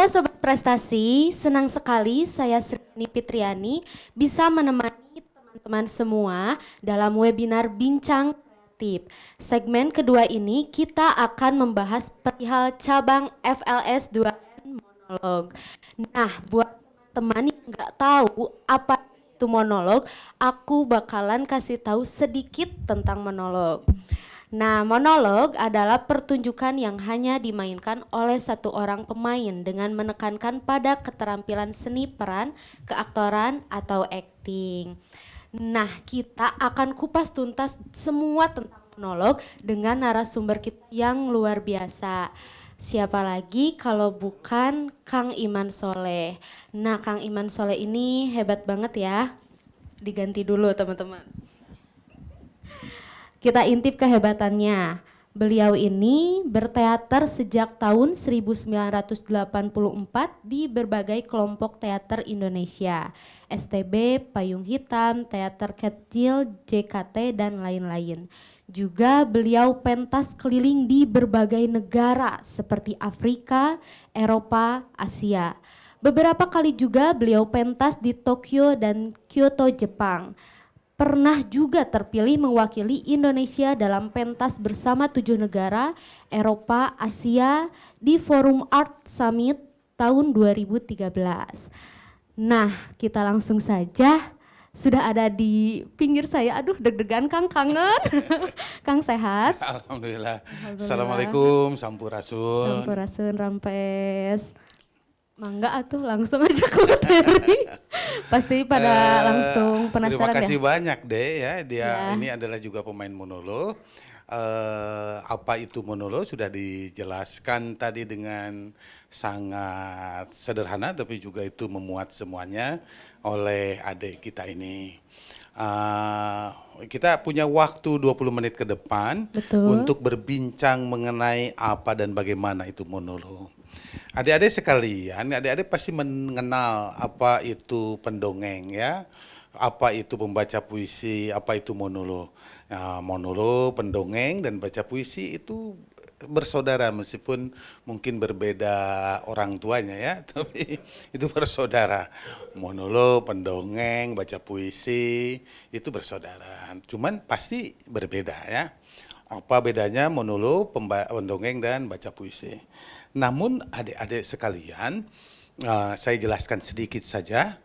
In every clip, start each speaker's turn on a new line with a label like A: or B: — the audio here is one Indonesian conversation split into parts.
A: Halo Sobat Prestasi, senang sekali saya Srini Fitriani bisa menemani teman-teman semua dalam webinar Bincang Kreatif. Segmen kedua ini kita akan membahas perihal cabang FLS 2N monolog. Nah, buat teman-teman yang nggak tahu apa itu monolog, aku bakalan kasih tahu sedikit tentang monolog. Nah, monolog adalah pertunjukan yang hanya dimainkan oleh satu orang pemain dengan menekankan pada keterampilan seni peran, keaktoran, atau acting. Nah, kita akan kupas tuntas semua tentang monolog dengan narasumber kita yang luar biasa. Siapa lagi kalau bukan Kang Iman Soleh. Nah, Kang Iman Soleh ini hebat banget ya. Diganti dulu teman-teman. Kita intip kehebatannya. Beliau ini berteater sejak tahun 1984 di berbagai kelompok teater Indonesia, STB, Payung Hitam, Teater Kecil, JKT, dan lain-lain. Juga beliau pentas keliling di berbagai negara seperti Afrika, Eropa, Asia. Beberapa kali juga beliau pentas di Tokyo dan Kyoto, Jepang. Pernah juga terpilih mewakili Indonesia dalam pentas bersama 7 negara Eropa, Asia di Forum Art Summit tahun 2013. Nah, kita langsung saja. Sudah ada di pinggir saya, aduh deg-degan Kang, kangen. Kang sehat?
B: Alhamdulillah.
A: Alhamdulillah.
B: Assalamualaikum, Sampurasun.
A: Sampurasun, Rampes. Mangga atuh langsung aja ke materi. Pasti pada langsung penasaran ya.
B: Terima kasih banyak deh ya. Dia
A: Ya.
B: ini adalah juga pemain monolog. Apa itu monolog sudah dijelaskan tadi dengan sangat sederhana, tapi juga itu memuat semuanya oleh adik kita ini. Kita punya waktu 20 menit ke depan.
A: Betul.
B: Untuk berbincang mengenai apa dan bagaimana itu monolog. Adik-adik sekalian, adik-adik pasti mengenal apa itu pendongeng ya, apa itu pembaca puisi, apa itu monolog. Nah, monolog, pendongeng, dan baca puisi itu bersaudara meskipun mungkin berbeda orang tuanya ya, tapi itu bersaudara. Monolog, pendongeng, baca puisi itu bersaudara. Cuman pasti berbeda ya. Apa bedanya monolog, pendongeng, dan baca puisi? Namun adik-adik sekalian, saya jelaskan sedikit saja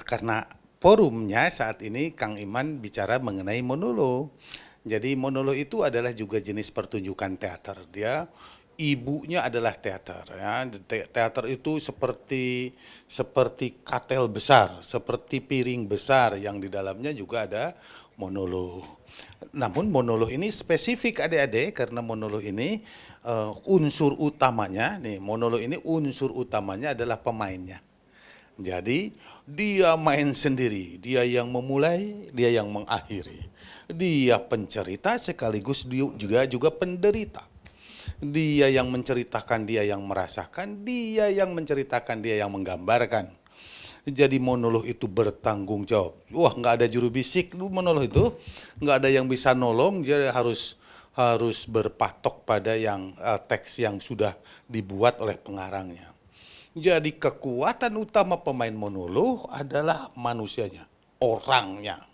B: karena forumnya saat ini Kang Iman bicara mengenai monolog. Jadi monolog itu adalah juga jenis pertunjukan teater. Dia ibunya adalah teater ya. Teater itu seperti katel besar, seperti piring besar yang di dalamnya juga ada monolog. Namun monolog ini spesifik adik-adik karena monolog ini unsur utamanya nih, monolog ini unsur utamanya adalah pemainnya. Jadi dia main sendiri, dia yang memulai, dia yang mengakhiri. Dia pencerita sekaligus dia juga penderita. Dia yang menceritakan, dia yang merasakan, dia yang menceritakan, dia yang menggambarkan. Jadi monolog itu bertanggung jawab. Wah, nggak ada juru bisik monolog itu, nggak ada yang bisa nolong. Dia harus berpatok pada yang teks yang sudah dibuat oleh pengarangnya. Jadi kekuatan utama pemain monolog adalah manusianya, orangnya.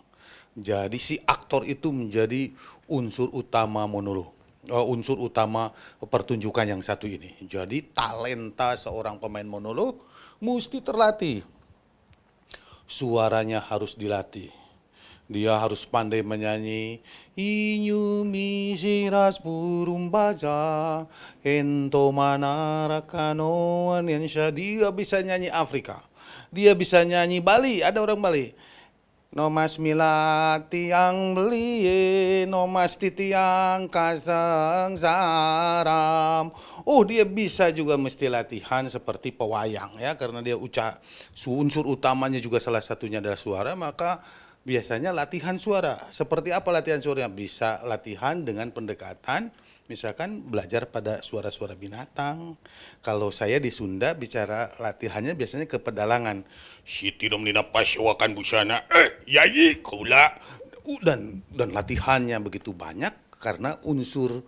B: Jadi si aktor itu menjadi unsur utama monolog, unsur utama pertunjukan yang satu ini. Jadi talenta seorang pemain monolog mesti terlatih. Suaranya harus dilatih. Dia harus pandai menyanyi. Inyu misiras burung baja, ento manarakano anyansya. Dia bisa nyanyi Afrika. Dia bisa nyanyi Bali, ada orang Bali. Nomas milati yang beli, nomas titiang kasang saram. Oh, dia bisa juga mesti latihan seperti pewayang ya, karena dia unsur utamanya juga salah satunya adalah suara, maka biasanya latihan suara. Seperti apa latihan suaranya? Bisa latihan dengan pendekatan, misalkan belajar pada suara-suara binatang. Kalau saya di Sunda bicara latihannya biasanya ke pedalangan. Sitirom dina pasyawakan busana, yai kula. Dan latihannya begitu banyak karena unsur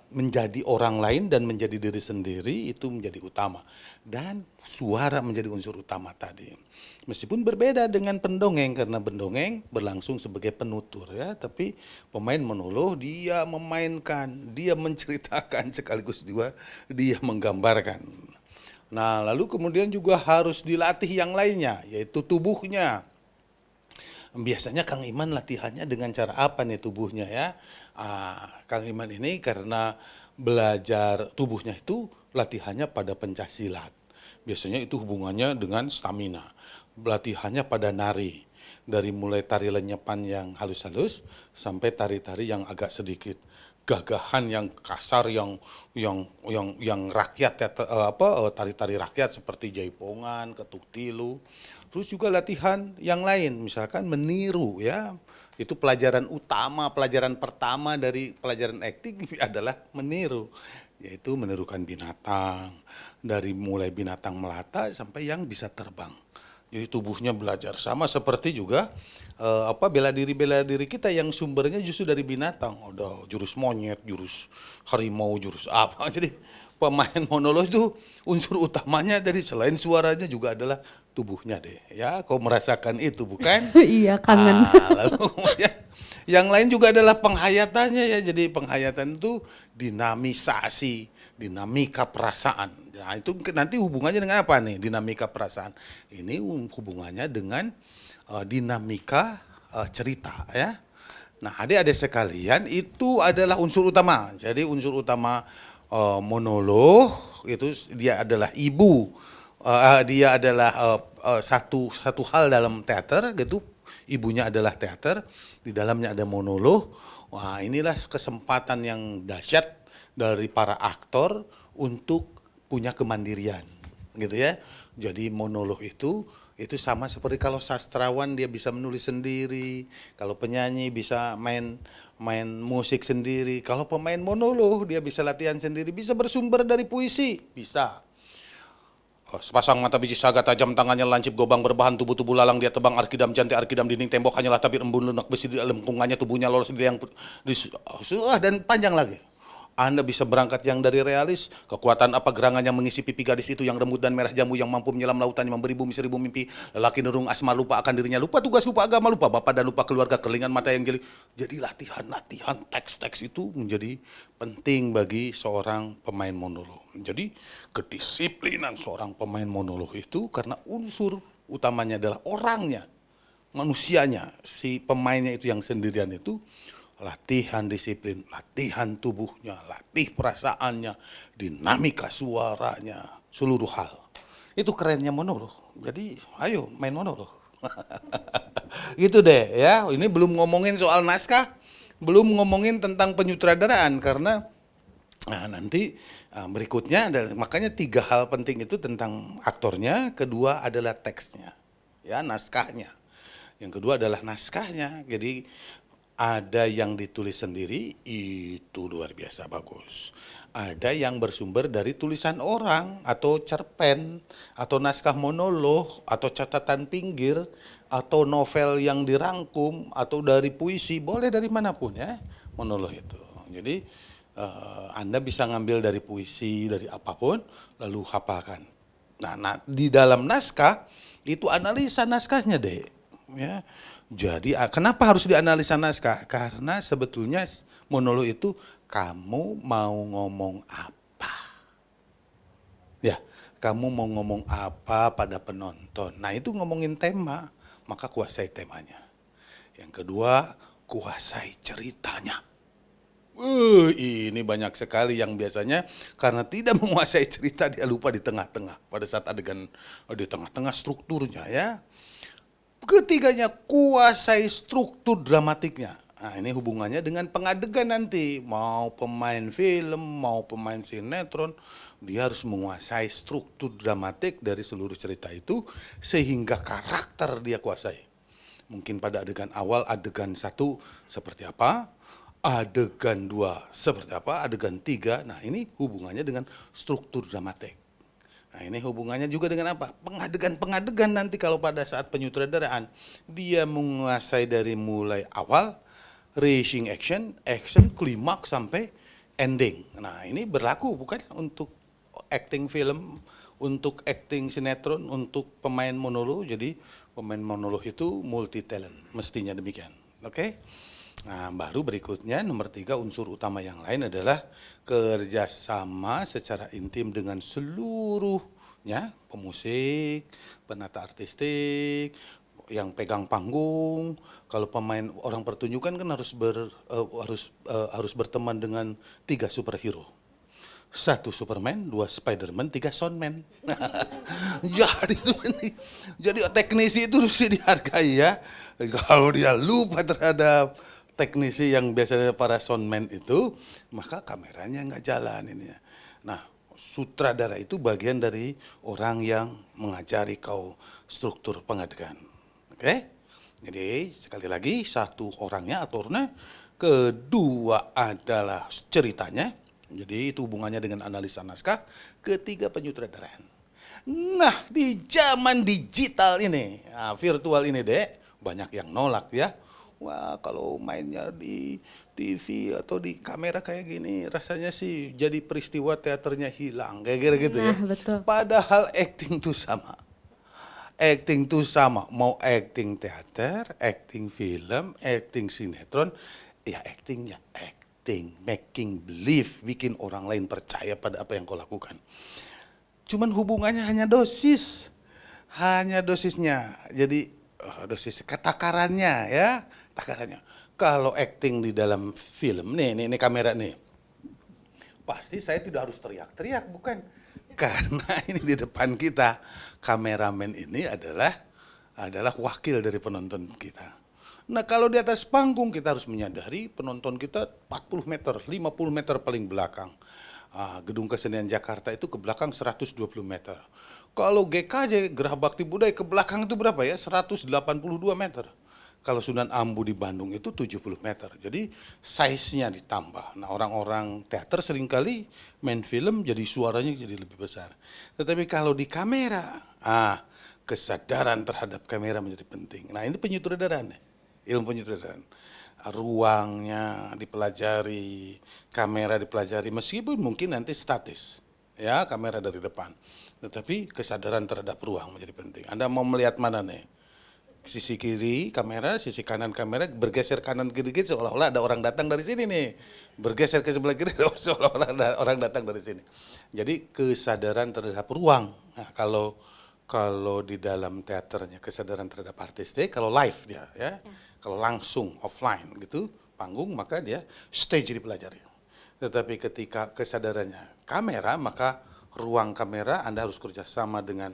B: menjadi orang lain dan menjadi diri sendiri itu menjadi utama, dan suara menjadi unsur utama tadi. Meskipun berbeda dengan pendongeng, karena pendongeng berlangsung sebagai penutur ya, tapi pemain monolog dia memainkan, dia menceritakan sekaligus juga dia menggambarkan. Nah, lalu kemudian juga harus dilatih yang lainnya, yaitu tubuhnya. Biasanya Kang Iman latihannya dengan cara apa nih tubuhnya ya? Kang Iman ini karena belajar tubuhnya itu latihannya pada pencaksilat. Biasanya itu hubungannya dengan stamina. Latihannya pada nari. Dari mulai tari lenyepan yang halus-halus sampai tari-tari yang agak sedikit gagahan, yang kasar, yang rakyat ya, tari-tari rakyat seperti jaipongan, ketuk tilu. Terus juga latihan yang lain, misalkan meniru ya. Itu pelajaran utama, pelajaran pertama dari pelajaran akting adalah meniru, yaitu menirukan binatang. Dari mulai binatang melata sampai yang bisa terbang. Jadi tubuhnya belajar, sama seperti juga bela diri kita yang sumbernya justru dari binatang. Ada jurus monyet, jurus harimau, jurus apa. Jadi pemain monolog itu unsur utamanya dari selain suaranya juga adalah tubuhnya deh. Ya, kau merasakan itu bukan?
A: Iya, kangen.
B: Lalu kemudian yang lain juga adalah penghayatannya ya. Jadi penghayatan itu dinamisasi, dinamika perasaan. Nah, itu nanti hubungannya dengan apa nih dinamika perasaan? Ini hubungannya dengan dinamika cerita ya. Nah, adik-adik sekalian itu adalah unsur utama. Jadi unsur utama monolog itu dia adalah ibu. Dia adalah satu hal dalam teater gitu. Ibunya adalah teater, di dalamnya ada monolog. Wah, inilah kesempatan yang dahsyat dari para aktor untuk punya kemandirian, gitu ya. Jadi monolog itu sama seperti kalau sastrawan dia bisa menulis sendiri, kalau penyanyi bisa main musik sendiri, kalau pemain monolog dia bisa latihan sendiri, bisa bersumber dari puisi, bisa. Sepasang mata biji saga tajam, tangannya lancip gobang berbahan, tubuh-tubuh lalang dia tebang, arkidam cantik arkidam dinding tembok hanyalah tabir embun lunak besi di lengkungannya, tubuhnya lolos di yang dan panjang lagi. Anda bisa berangkat yang dari realis, kekuatan apa gerangan yang mengisi pipi gadis itu yang rembut dan merah jambu, yang mampu menyelam lautan, yang memberi bumi seribu mimpi, lelaki nerung asma lupa akan dirinya, lupa tugas, lupa agama, lupa bapak dan lupa keluarga, kelingan mata yang jeli. Jadi latihan teks-teks itu menjadi penting bagi seorang pemain monolog. Jadi kedisiplinan seorang pemain monolog itu karena unsur utamanya adalah orangnya, manusianya, si pemainnya itu yang sendirian itu. Latihan disiplin, latihan tubuhnya, latih perasaannya, dinamika suaranya, seluruh hal. Itu kerennya monolog. Jadi ayo main monolog. Gitu deh ya. Ini belum ngomongin soal naskah, belum ngomongin tentang penyutradaraan karena nanti berikutnya adalah, makanya 3 hal penting itu tentang aktornya, kedua adalah teksnya, ya naskahnya. Yang kedua adalah naskahnya. Jadi ada yang ditulis sendiri, itu luar biasa bagus. Ada yang bersumber dari tulisan orang, atau cerpen, atau naskah monolog, atau catatan pinggir, atau novel yang dirangkum, atau dari puisi, boleh dari manapun ya, monolog itu. Jadi Anda bisa ngambil dari puisi, dari apapun, lalu hafalkan. Nah, di dalam naskah, itu analisa naskahnya deh. Ya. Jadi kenapa harus dianalisa naskah? Karena sebetulnya monolog itu kamu mau ngomong apa? Ya, kamu mau ngomong apa pada penonton. Nah, itu ngomongin tema, maka kuasai temanya. Yang kedua, kuasai ceritanya. Ini banyak sekali yang biasanya karena tidak menguasai cerita dia lupa di tengah-tengah. Pada saat adegan di tengah-tengah strukturnya ya. Ketiganya, kuasai struktur dramatiknya. Nah, ini hubungannya dengan pengadegan nanti. Mau pemain film, mau pemain sinetron, dia harus menguasai struktur dramatik dari seluruh cerita itu sehingga karakter dia kuasai. Mungkin pada adegan awal, adegan 1 seperti apa, adegan 2 seperti apa, adegan 3. Nah, ini hubungannya dengan struktur dramatik. Nah, ini hubungannya juga dengan apa? Pengadegan nanti kalau pada saat penyutradaraan dia menguasai dari mulai awal, racing action, klimaks sampai ending. Nah, ini berlaku bukan untuk acting film, untuk acting sinetron, untuk pemain monolog. Jadi pemain monolog itu multi talent, mestinya demikian. Oke? Nah, baru berikutnya nomor 3 unsur utama yang lain adalah kerjasama secara intim dengan seluruhnya, pemusik, penata artistik, yang pegang panggung. Kalau pemain orang pertunjukan kan harus berteman dengan 3 superhero. 1 Superman, 2 Spiderman, 3 Soundman. Jadi itu penting. Jadi teknisi itu harus dihargai ya. Kalau dia lupa terhadap teknisi yang biasanya para soundman itu, maka kameranya nggak jalan ini ya. Nah, sutradara itu bagian dari orang yang mengajari kau struktur pengadegan. Oke? Jadi sekali lagi 1 orangnya, aktornya, kedua adalah ceritanya. Jadi itu hubungannya dengan analisa naskah. 3 penyutradaraan. Nah, di zaman digital ini, virtual ini Dek, banyak yang nolak ya. Wah, kalau mainnya di TV atau di kamera kayak gini, rasanya sih jadi peristiwa teaternya hilang, kayak gitu ya.
A: Nah, betul.
B: Padahal acting tuh sama. Acting tuh sama, mau acting teater, acting film, acting sinetron, ya actingnya acting, making believe, bikin orang lain percaya pada apa yang kau lakukan. Cuman hubungannya hanya dosis, hanya dosisnya. Jadi dosis takarannya ya, takarannya. Kalau acting di dalam film, nih kamera nih, pasti saya tidak harus teriak-teriak, bukan? Karena ini di depan kita, kameramen ini adalah wakil dari penonton kita. Nah, kalau di atas panggung kita harus menyadari penonton kita 40 meter, 50 meter paling belakang. Gedung Kesenian Jakarta itu ke belakang 120 meter. Kalau GKJ, Gerah Bakti Budaya, ke belakang itu berapa ya? 182 meter. Kalau Sunan Ambu di Bandung itu 70 meter. Jadi size-nya ditambah. Nah, orang-orang teater seringkali main film jadi suaranya jadi lebih besar. Tetapi kalau di kamera, kesadaran terhadap kamera menjadi penting. Nah, ini penyutradaraan, ilmu penyutradaraan. Ruangnya dipelajari, kamera dipelajari, meskipun mungkin nanti statis, ya kamera dari depan. Tetapi kesadaran terhadap ruang menjadi penting. Anda mau melihat mana nih? Sisi kiri kamera, sisi kanan kamera, bergeser kanan kiri seolah-olah ada orang datang dari sini nih. Bergeser ke sebelah kiri seolah-olah ada orang datang dari sini. Jadi kesadaran terhadap ruang. Nah, kalau di dalam teaternya kesadaran terhadap artistik, kalau live dia ya. Kalau langsung offline gitu, panggung, maka dia stage dipelajari. Tetapi ketika kesadarannya kamera, maka ruang kamera Anda harus kerjasama dengan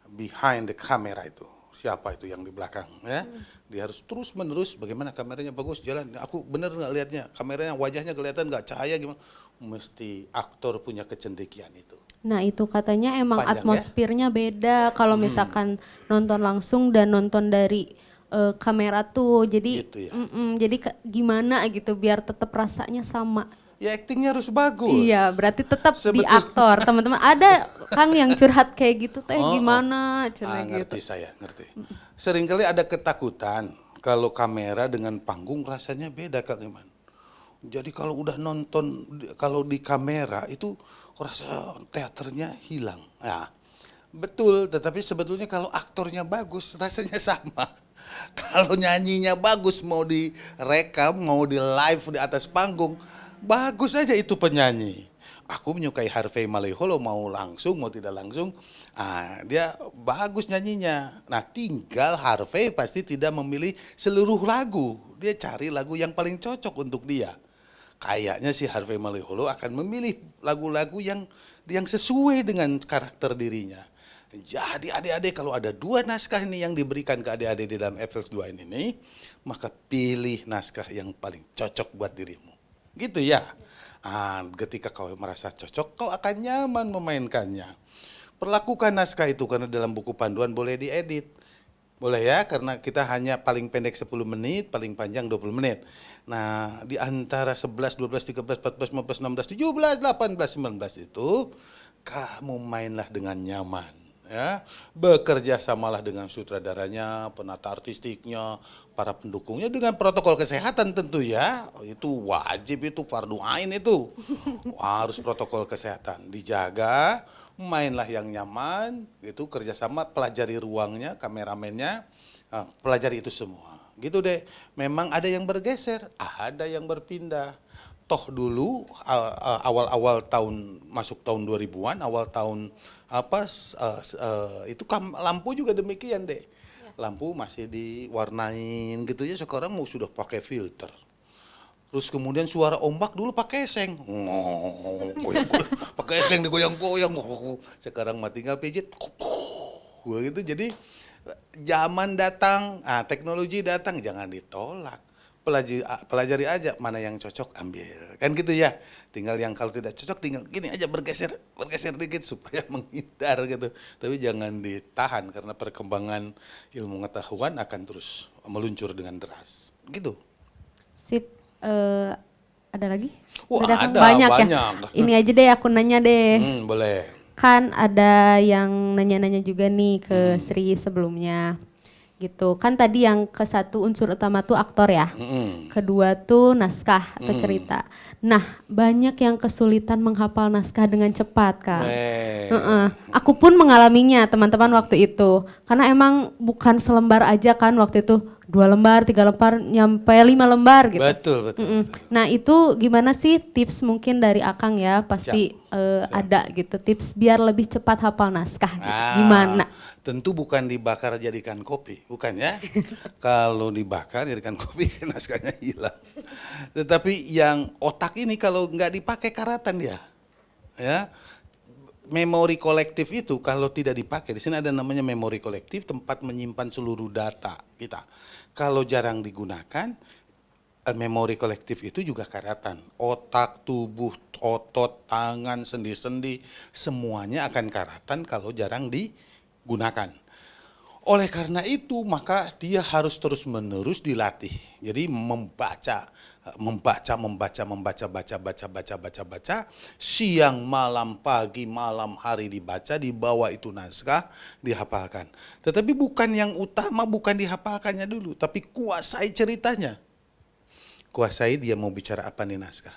B: behind the camera itu. Siapa itu yang di belakang ya? Dia harus terus menerus bagaimana kameranya bagus jalan. Aku bener nggak lihatnya, kameranya wajahnya kelihatan nggak, cahaya gimana? Mesti aktor punya kecendekian itu.
A: Nah, itu katanya emang
B: Panjang,
A: atmosfernya beda kalau misalkan nonton langsung dan nonton dari kamera tuh. Jadi
B: Gitu ya.
A: jadi gimana gitu biar tetap rasanya sama.
B: Ya actingnya harus bagus.
A: Iya, berarti tetap di
B: Sebetul-
A: aktor. Teman-teman ada Kang yang curhat kayak gitu teh gimana cenah gitu.
B: Ngerti saya, ngerti. Seringkali ada ketakutan kalau kamera dengan panggung rasanya beda Kang Iman. Jadi kalau udah nonton kalau di kamera itu rasa teaternya hilang. Ya, betul, tetapi sebetulnya kalau aktornya bagus rasanya sama. Kalau nyanyinya bagus, mau direkam, mau di live di atas panggung, bagus aja itu penyanyi. Aku menyukai Harvey Malaiholo, mau langsung mau tidak langsung, dia bagus nyanyinya. Nah, tinggal Harvey pasti tidak memilih seluruh lagu, dia cari lagu yang paling cocok untuk dia. Kayaknya si Harvey Malaiholo akan memilih lagu-lagu yang sesuai dengan karakter dirinya. Jadi adik-adik kalau ada 2 naskah ini yang diberikan ke adik-adik di dalam FX2 ini, maka pilih naskah yang paling cocok buat dirimu. Gitu ya. Ketika kau merasa cocok, kau akan nyaman memainkannya. Perlakukan naskah itu karena dalam buku panduan boleh diedit. Boleh ya, karena kita hanya paling pendek 10 menit, paling panjang 20 menit. Nah, di antara 11, 12, 13, 14, 15, 16, 17, 18, 19 itu, kamu mainlah dengan nyaman. ya, bekerja samalah dengan sutradaranya, penata artistiknya, para pendukungnya dengan protokol kesehatan tentu ya. Itu wajib, itu fardu ain itu. Harus protokol kesehatan dijaga, mainlah yang nyaman, gitu kerjasama, pelajari ruangnya, kameramennya, pelajari itu semua. Gitu deh. Memang ada yang bergeser, ada yang berpindah. Toh dulu awal-awal tahun masuk tahun 2000-an, awal tahun itu lampu juga demikian deh. Lampu masih diwarnain gitu ya, sekarang mau sudah pakai filter. Terus kemudian suara ombak dulu pakai eseng. Pakai eseng digoyang-goyang. Sekarang mah tinggal pijit. Gitu. Jadi zaman datang, teknologi datang jangan ditolak. Pelajari aja mana yang cocok ambil. Kan gitu ya. Tinggal yang kalau tidak cocok tinggal gini aja bergeser dikit supaya menghindar gitu. Tapi jangan ditahan karena perkembangan ilmu pengetahuan akan terus meluncur dengan deras. Gitu.
A: Sip. Ada lagi?
B: Wah,
A: Udah, Kang?
B: ada
A: Banyak ya.
B: banyak.
A: Ini aja deh aku nanya deh.
B: Boleh.
A: Kan ada yang nanya-nanya juga nih ke Sri sebelumnya. Gitu. Kan tadi yang ke satu unsur utama tuh aktor ya. Kedua tuh naskah atau cerita. Nah, banyak yang kesulitan menghafal naskah dengan cepat, Kang. Aku pun mengalaminya, teman-teman, waktu itu. Karena emang bukan selembar aja kan waktu itu. 2 lembar, 3 lembar, nyampe 5 lembar gitu.
B: Betul.
A: Nah itu gimana sih tips mungkin dari Akang ya, pasti ada gitu tips biar lebih cepat hafal naskah gitu. Gimana?
B: Tentu bukan dibakar jadikan kopi, bukan ya. Kalau dibakar jadikan kopi naskahnya hilang. Tetapi yang otak ini kalau nggak dipakai karatan dia, ya. Memori kolektif itu kalau tidak dipakai, di sini ada namanya memori kolektif, tempat menyimpan seluruh data kita. Kalau jarang digunakan, memori kolektif itu juga karatan. Otak, tubuh, otot, tangan, sendi-sendi, semuanya akan karatan kalau jarang digunakan. Oleh karena itu, maka dia harus terus-menerus dilatih. Jadi membaca, baca. Siang, malam, pagi, malam, hari dibaca, dibawa itu naskah, dihafalkan. Tetapi bukan yang utama, bukan dihafalkannya dulu, tapi kuasai ceritanya. Kuasai dia mau bicara apa nih naskah.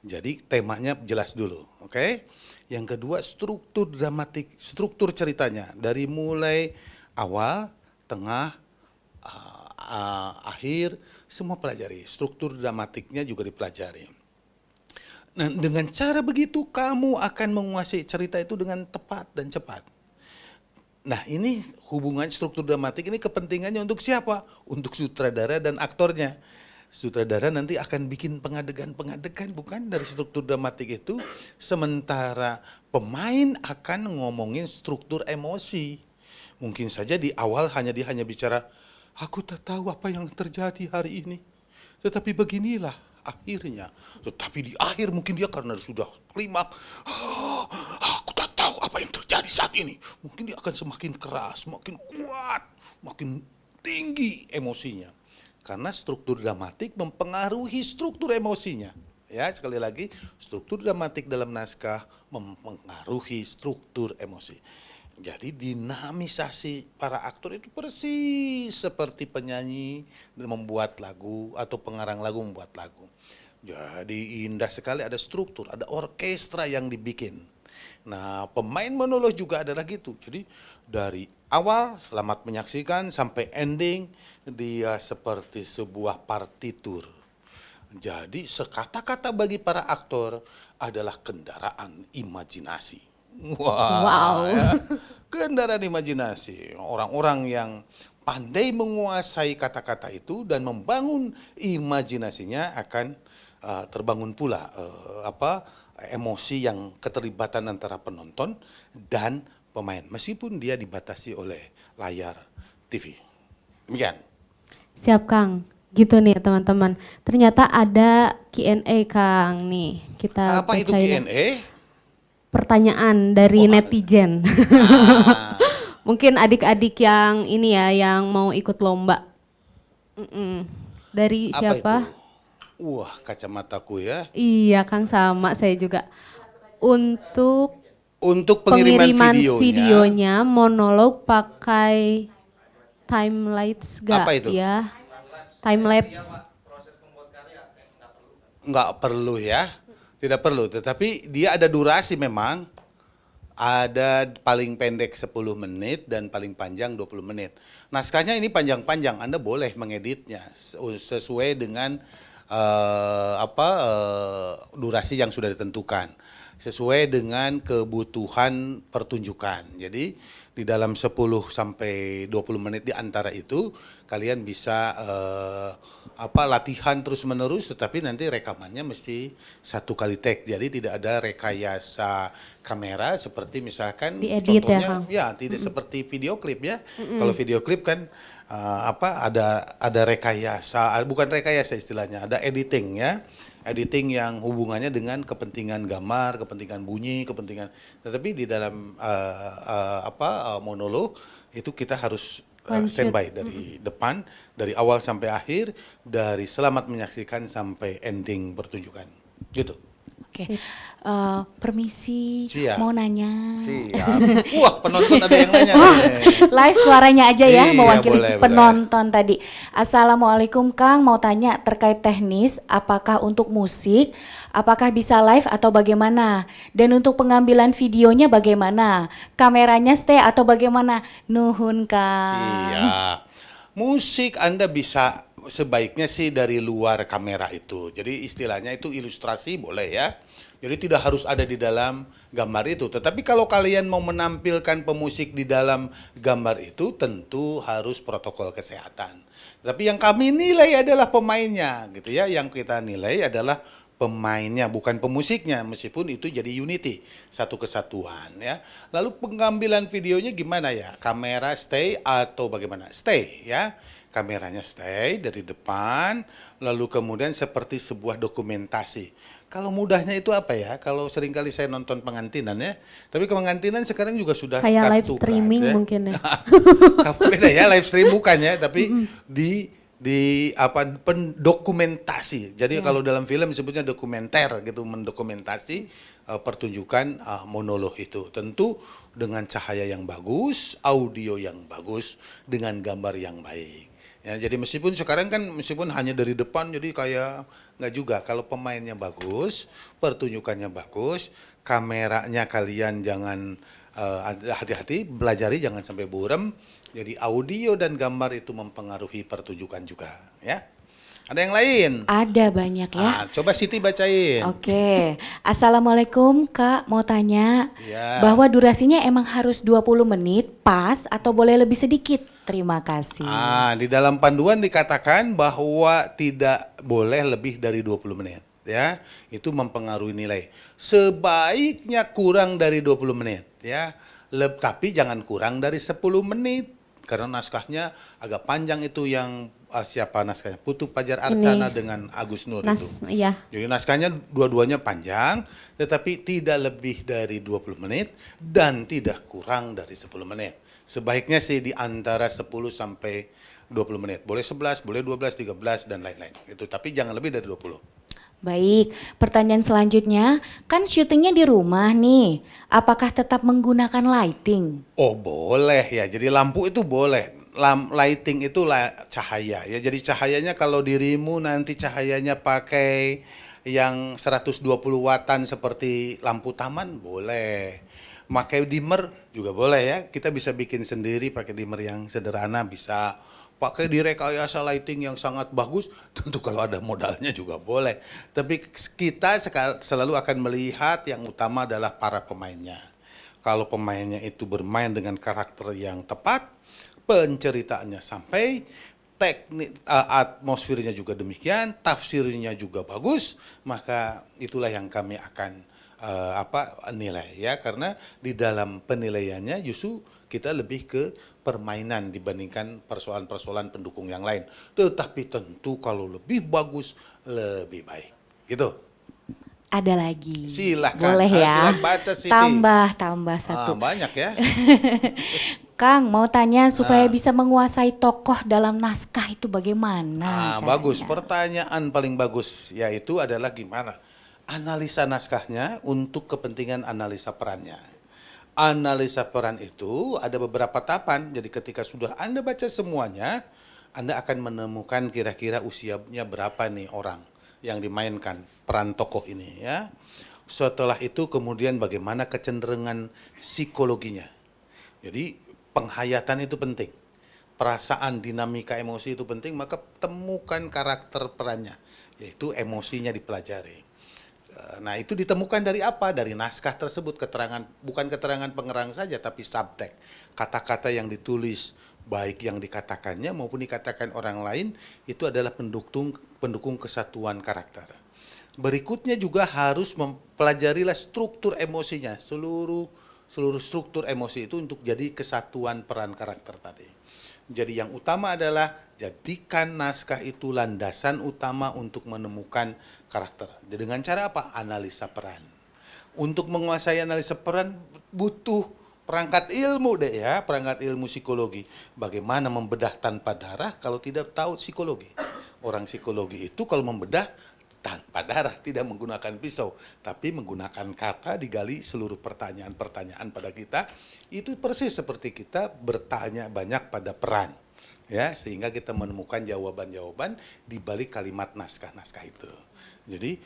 B: Jadi temanya jelas dulu, oke? Yang kedua struktur dramatik, struktur ceritanya dari mulai awal, tengah, akhir, semua pelajari. Struktur dramatiknya juga dipelajari. Nah, dengan cara begitu kamu akan menguasai cerita itu dengan tepat dan cepat. Nah, ini hubungan struktur dramatik ini kepentingannya untuk siapa? Untuk sutradara dan aktornya. Sutradara nanti akan bikin pengadegan-pengadegan bukan dari struktur dramatik itu, sementara pemain akan ngomongin struktur emosi. Mungkin saja di awal dia hanya bicara, aku tak tahu apa yang terjadi hari ini, tetapi beginilah akhirnya. Tetapi di akhir mungkin dia karena sudah klimaks, aku tak tahu apa yang terjadi saat ini. Mungkin dia akan semakin keras, semakin kuat, makin tinggi emosinya. Karena struktur dramatik mempengaruhi struktur emosinya. Ya, sekali lagi, struktur dramatik dalam naskah mempengaruhi struktur emosi. Jadi dinamisasi para aktor itu persis seperti penyanyi membuat lagu atau pengarang lagu membuat lagu. Jadi indah sekali, ada struktur, ada orkestra yang dibikin. Nah, pemain monolog juga adalah gitu. Jadi dari awal selamat menyaksikan sampai ending dia seperti sebuah partitur. Jadi kata-kata bagi para aktor adalah kendaraan imajinasi.
A: Wow.
B: Ya. Kendaraan imajinasi. Orang-orang yang pandai menguasai kata-kata itu dan membangun imajinasinya akan terbangun pula emosi yang keterlibatan antara penonton dan pemain. Meskipun dia dibatasi oleh layar TV. Demikian.
A: Siap, Kang. Gitu nih teman-teman. Ternyata ada Q&A, Kang. Nih, kita
B: Apa itu
A: bacain
B: Q&A?
A: pertanyaan dari netizen. Mungkin adik-adik yang ini ya, yang mau ikut lomba. Dari
B: Apa
A: siapa?
B: itu? Wah, kacamataku ya.
A: Iya, Kang, sama saya juga. Untuk
B: Untuk pengiriman
A: videonya monolog pakai time lapse
B: Apa
A: gak
B: itu?
A: ya? Time lapse.
B: Nggak perlu ya, tidak perlu. Tetapi dia ada durasi memang. Ada paling pendek 10 menit dan paling panjang 20 menit. Naskahnya ini panjang-panjang, Anda boleh mengeditnya sesuai dengan durasi yang sudah ditentukan. Sesuai dengan kebutuhan pertunjukan. Jadi di dalam 10 sampai 20 menit di antara itu kalian bisa latihan terus-menerus, tetapi nanti rekamannya mesti satu kali take. Jadi tidak ada rekayasa kamera seperti misalkan
A: Diedit ya,
B: contohnya
A: Kang?
B: tidak seperti video klip ya. Kalau video klip kan ada rekayasa, bukan rekayasa istilahnya, ada editing ya. Editing yang hubungannya dengan kepentingan gambar, kepentingan bunyi, kepentingan. Tetapi di dalam monolog itu kita harus
A: One shoot.
B: standby dari depan, dari awal sampai akhir, dari selamat menyaksikan sampai ending pertunjukan. Gitu.
C: Oke. Permisi,
B: Siap.
C: mau nanya.
B: Siap. Wah, penonton ada yang nanya.
C: Live suaranya aja ya,
B: Iya,
C: mewakili
B: boleh,
C: penonton tadi. Assalamualaikum Kang, mau tanya terkait teknis, apakah untuk musik, apakah bisa live atau bagaimana? Dan untuk pengambilan videonya bagaimana? Kameranya stay atau bagaimana? Nuhun Kang.
B: Siap. Musik Anda bisa sebaiknya sih dari luar kamera itu. Jadi istilahnya itu ilustrasi boleh ya. Jadi tidak harus ada di dalam gambar itu. Tetapi kalau kalian mau menampilkan pemusik di dalam gambar itu tentu harus protokol kesehatan. Tapi yang kami nilai adalah pemainnya gitu ya. Yang kita nilai adalah pemainnya bukan pemusiknya, meskipun itu jadi unity, satu kesatuan ya. Lalu pengambilan videonya gimana ya? Kamera stay atau bagaimana? Stay ya. Kameranya stay dari depan, lalu kemudian seperti sebuah dokumentasi. Kalau mudahnya itu apa ya? Kalau seringkali saya nonton pengantinan ya, tapi pengantinan sekarang juga sudah
A: Kayak live
B: kartu
A: streaming
B: ya.
A: mungkin ya.
B: Beda ya, live stream bukan ya, tapi di pendokumentasi. Jadi kalau dalam film disebutnya dokumenter gitu, mendokumentasi pertunjukan monolog itu. Tentu dengan cahaya yang bagus, audio yang bagus, dengan gambar yang baik. Ya, jadi meskipun sekarang kan meskipun hanya dari depan jadi kayak nggak juga. Kalau pemainnya bagus, pertunjukannya bagus, kameranya kalian jangan hati-hati, belajari jangan sampai buram. Jadi audio dan gambar itu mempengaruhi pertunjukan juga, ya. Ada yang lain?
C: Ada banyak ya.
B: Coba Siti bacain.
C: Oke, Assalamualaikum Kak, mau tanya
B: Ya.
C: bahwa durasinya emang harus 20 menit pas atau boleh lebih sedikit? Terima kasih.
B: Di dalam panduan dikatakan bahwa tidak boleh lebih dari 20 menit. Ya, itu mempengaruhi nilai. Sebaiknya kurang dari 20 menit. Ya, tapi jangan kurang dari 10 menit. Karena naskahnya agak panjang itu yang siapa naskahnya? Putu Pajar Arcana dengan Agus Nur itu.
A: Iya.
B: Jadi naskahnya dua-duanya panjang, tetapi tidak lebih dari 20 menit dan tidak kurang dari 10 menit. Sebaiknya sih di antara 10 sampai 20 menit. Boleh 11, boleh 12, 13 dan lain-lain. Itu tapi jangan lebih dari 20.
C: Baik, pertanyaan selanjutnya, kan syutingnya di rumah nih, apakah tetap menggunakan lighting?
B: Oh boleh ya, jadi lampu itu boleh. Lighting itu cahaya ya, jadi cahayanya kalau dirimu nanti cahayanya pakai yang 120 wattan seperti lampu taman boleh. Pakai dimmer juga boleh ya, kita bisa bikin sendiri pakai dimmer yang sederhana bisa. Pakai direkayasa lighting yang sangat bagus, tentu kalau ada modalnya juga boleh. Tapi kita selalu akan melihat yang utama adalah para pemainnya. Kalau pemainnya itu bermain dengan karakter yang tepat, penceritaannya sampai, teknik atmosfernya juga demikian, tafsirnya juga bagus, maka itulah yang kami akan nilai ya, karena di dalam penilaiannya justru kita lebih ke permainan dibandingkan persoalan-persoalan pendukung yang lain. Tetapi tentu kalau lebih bagus lebih baik. Gitu.
C: Ada lagi.
B: Silahkan.
C: Boleh ya.
B: Silakan baca Siti.
C: Tambah satu.
B: Banyak ya.
C: Kang, mau tanya supaya bisa menguasai tokoh dalam naskah itu bagaimana caranya?
B: Bagus. Pertanyaan paling bagus yaitu adalah gimana analisa naskahnya untuk kepentingan analisa perannya. Analisa peran itu ada beberapa tahapan. Jadi ketika sudah Anda baca semuanya, Anda akan menemukan kira-kira usianya berapa nih orang yang dimainkan peran tokoh ini ya. Setelah itu kemudian bagaimana kecenderungan psikologinya. Jadi penghayatan itu penting. Perasaan, dinamika emosi itu penting, maka temukan karakter perannya, yaitu emosinya dipelajari. Nah, itu ditemukan dari apa? Dari naskah tersebut, keterangan, bukan keterangan pengerang saja, tapi subtek. Kata-kata yang ditulis, baik yang dikatakannya maupun dikatakan orang lain, itu adalah pendukung kesatuan karakter. Berikutnya juga harus mempelajarilah struktur emosinya, seluruh struktur emosi itu untuk jadi kesatuan peran karakter tadi. Jadi yang utama adalah jadikan naskah itu landasan utama untuk menemukan karakter. Dengan cara apa? Analisa peran. Untuk menguasai analisa peran butuh perangkat ilmu deh ya, perangkat ilmu psikologi. Bagaimana membedah tanpa darah kalau tidak tahu psikologi. Orang psikologi itu kalau membedah tanpa darah, tidak menggunakan pisau, tapi menggunakan kata digali seluruh pertanyaan-pertanyaan pada kita. Itu persis seperti kita bertanya banyak pada peran, ya, sehingga kita menemukan jawaban-jawaban di balik kalimat naskah-naskah itu. Jadi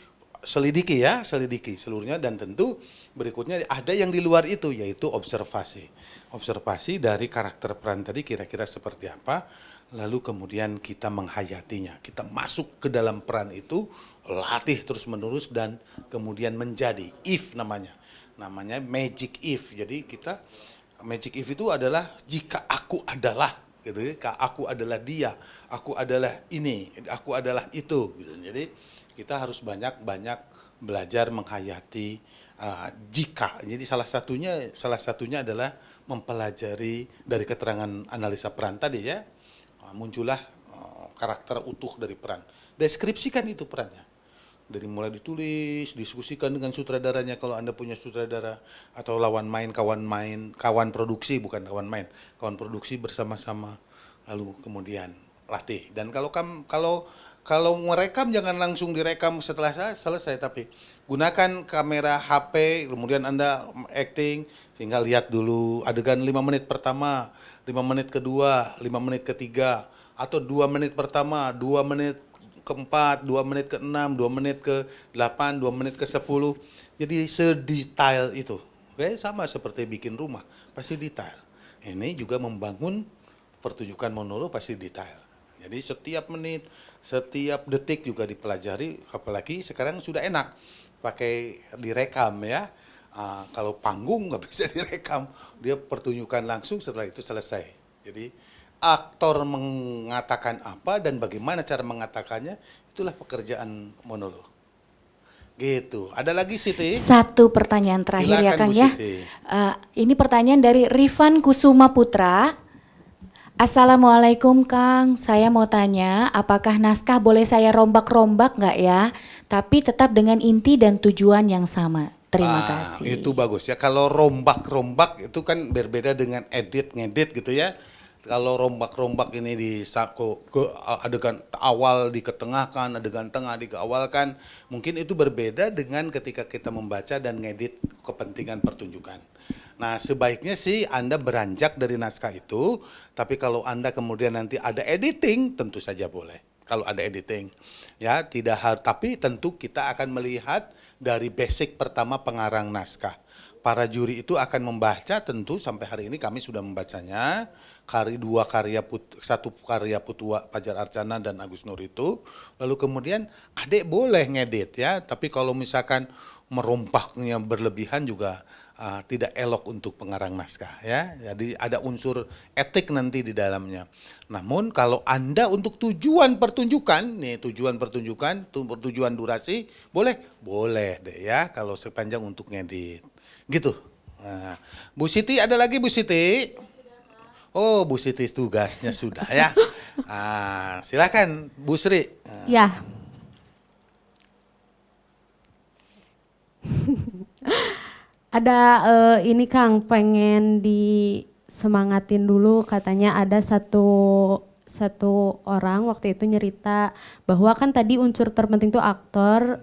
B: selidiki ya, selidiki seluruhnya, dan tentu berikutnya ada yang di luar itu, yaitu observasi. Observasi dari karakter peran tadi kira-kira seperti apa, lalu kemudian kita menghayatinya, kita masuk ke dalam peran itu, latih terus-menerus dan kemudian menjadi if namanya magic if. Jadi kita magic if itu adalah jika aku adalah gitu ya, aku adalah dia, aku adalah ini, aku adalah itu gitu. Jadi kita harus banyak-banyak belajar menghayati jika. Jadi salah satunya adalah mempelajari dari keterangan analisa peran tadi ya, muncullah karakter utuh dari peran. Deskripsikan itu perannya. Dari mulai ditulis, diskusikan dengan sutradaranya kalau Anda punya sutradara, atau lawan main, kawan produksi, bukan lawan main, kawan produksi bersama-sama. Lalu kemudian latih. Dan kalau merekam jangan langsung direkam setelah selesai, tapi gunakan kamera HP, kemudian Anda acting sehingga lihat dulu adegan 5 menit pertama, 5 menit kedua, 5 menit ketiga, atau 2 menit pertama, 2 menit keempat, 2 menit ke-6, 2 menit ke-8, 2 menit ke-10. Jadi sedetail itu. Oke, sama seperti bikin rumah, pasti detail. Ini juga membangun pertunjukan monolog pasti detail. Jadi setiap menit, setiap detik juga dipelajari, apalagi sekarang sudah enak pakai direkam ya. Kalau panggung nggak bisa direkam, dia pertunjukan langsung, setelah itu selesai. Jadi aktor mengatakan apa dan bagaimana cara mengatakannya, itulah pekerjaan monolog. Gitu. Ada lagi Siti?
C: Satu pertanyaan terakhir. Silakan, ya Kang
B: Bu
C: ya.
B: Siti.
C: Ini pertanyaan dari Rifan Kusuma Putra. Assalamualaikum Kang, saya mau tanya apakah naskah boleh saya rombak-rombak nggak ya? Tapi tetap dengan inti dan tujuan yang sama. Terima kasih.
B: Itu bagus ya. Kalau rombak-rombak itu kan berbeda dengan edit-ngedit gitu ya. Kalau rombak-rombak ini di ke adegan awal diketengahkan, adegan tengah dikeawalkan, mungkin itu berbeda dengan ketika kita membaca dan ngedit kepentingan pertunjukan. Nah, sebaiknya sih Anda beranjak dari naskah itu, tapi kalau Anda kemudian nanti ada editing, tentu saja boleh. Kalau ada editing, ya tidak harus, tapi tentu kita akan melihat dari basic pertama pengarang naskah. Para juri itu akan membaca, tentu sampai hari ini kami sudah membacanya, satu karya Putu Fajar Arcana dan Agus Nur itu, lalu kemudian adik boleh ngedit ya, tapi kalau misalkan merompaknya berlebihan juga tidak elok untuk pengarang naskah ya. Jadi ada unsur etik nanti di dalamnya. Namun kalau Anda untuk tujuan pertunjukan, tujuan durasi, boleh deh ya kalau sepanjang untuk ngedit. Gitu. Nah, Bu Siti ada lagi Bu Siti? Oh, Bu Siti tugasnya sudah ya. Silakan Bu Sri.
A: Ya. Ada ini Kang, pengen disemangatin dulu, katanya ada satu satu orang waktu itu nyerita bahwa kan tadi unsur terpenting tuh aktor,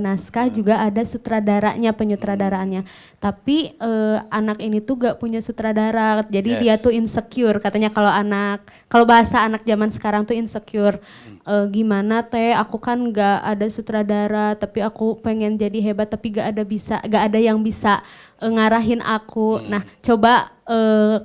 A: naskah, juga ada sutradaranya, penyutradaraannya. Tapi anak ini tuh gak punya sutradara, jadi dia tuh insecure katanya. Kalau bahasa anak zaman sekarang tuh insecure. Gimana teh, aku kan gak ada sutradara tapi aku pengen jadi hebat tapi gak ada yang bisa ngarahin aku. Nah coba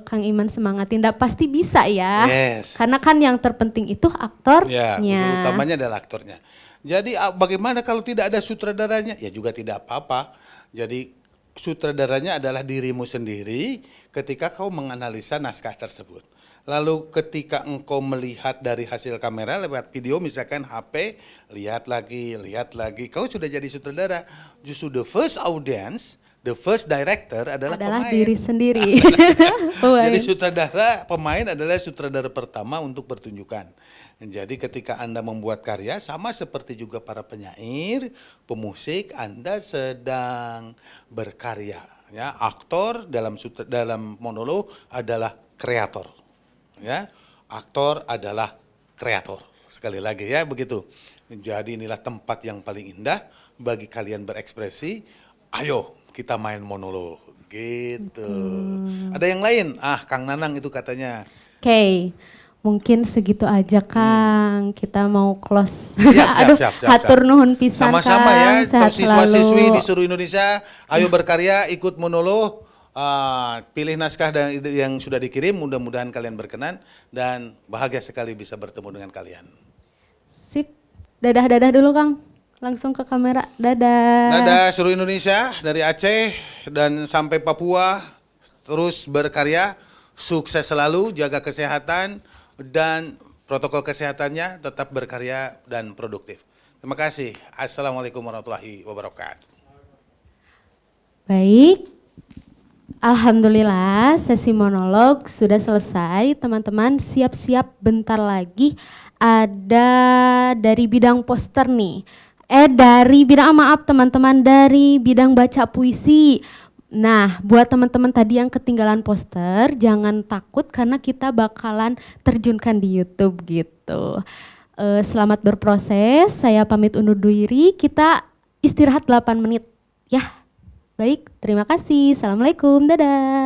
A: Kang Iman semangatin, pasti bisa ya.
B: Yes.
A: Karena kan yang terpenting itu aktornya.
B: Ya, unsur utamanya adalah aktornya. Jadi bagaimana kalau tidak ada sutradaranya? Ya juga tidak apa-apa. Jadi sutradaranya adalah dirimu sendiri ketika kau menganalisa naskah tersebut. Lalu ketika engkau melihat dari hasil kamera lewat video, misalkan HP, lihat lagi, kau sudah jadi sutradara. Justru the first audience, the first director adalah pemain.
A: Diri sendiri.
B: Jadi pemain adalah sutradara pertama untuk pertunjukan. Jadi ketika Anda membuat karya, sama seperti juga para penyair, pemusik, Anda sedang berkarya. Ya, aktor dalam monolog adalah kreator. Ya, aktor adalah kreator. Sekali lagi ya begitu. Jadi inilah tempat yang paling indah bagi kalian berekspresi. Ayo kita main monolog gitu. Ada yang lain? Kang Nanang itu katanya.
A: Oke, mungkin segitu aja Kang. Kita mau close.
B: Siap.
A: Hatur nuhun pisan Kang.
B: Sama-sama ya,
A: Sehat
B: siswa-siswi
A: selalu.
B: di seluruh Indonesia, ayo berkarya, ikut monolog, pilih naskah yang sudah dikirim, mudah-mudahan kalian berkenan dan bahagia sekali bisa bertemu dengan kalian.
A: Sip, dadah dulu Kang. Langsung ke kamera, dadah.
B: Dadah seluruh Indonesia, dari Aceh dan sampai Papua, terus berkarya, sukses selalu, jaga kesehatan dan protokol kesehatannya, tetap berkarya dan produktif. Terima kasih. Assalamualaikum warahmatullahi wabarakatuh.
A: Baik, alhamdulillah sesi monolog sudah selesai. Teman-teman siap-siap, bentar lagi ada dari bidang poster nih. Dari bidang baca puisi. Nah, buat teman-teman tadi yang ketinggalan poster, jangan takut karena kita bakalan terjunkan di YouTube gitu. Selamat berproses, saya pamit undur diri, kita istirahat 8 menit ya. Baik, terima kasih. Assalamualaikum, dadah.